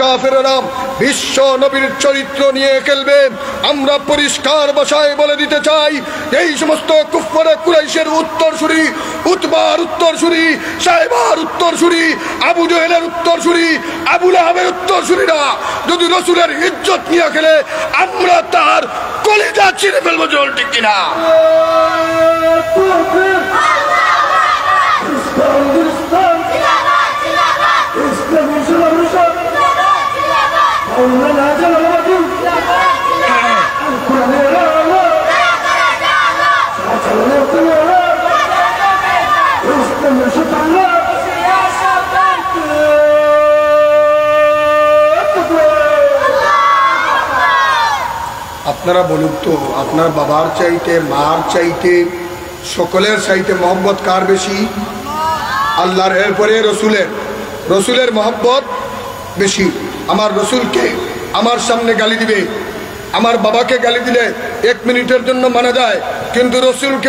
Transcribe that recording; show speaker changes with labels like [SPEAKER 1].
[SPEAKER 1] কাফেররা বিশ্ব নবীর চরিত্র নিয়ে খেলবে। আমরা পরিষ্কার ভাষায় বলে দিতে চাই, এই সমস্ত কুফফারে কুরাইশের উত্তরসূরি, উতবার উত্তরসূরি, সাইবার উত্তরসূরি, আবু জহেলের উত্তরসূরি, আবু লাহাবের উত্তরসূরিরা যদি রসুলের ইজ্জত নিয়ে খেলে, আমরা তার কলিজা ছিঁড়ে ফেলবো। জল ঠিক কিনা? আপনারা বলুন তো, আপনার বাবার চাইতে, মার চাইতে, সকলের চাইতে মহব্বত কার বেশি? আল্লাহর। এরপরে রসুলের মহব্বত বেশি। আমার রসুলকে আমার সামনে গালি দিবে, আমার বাবাকে গালি দিলে 1 মিনিটের জন্য মানা যায়, কিন্তু রসুলকে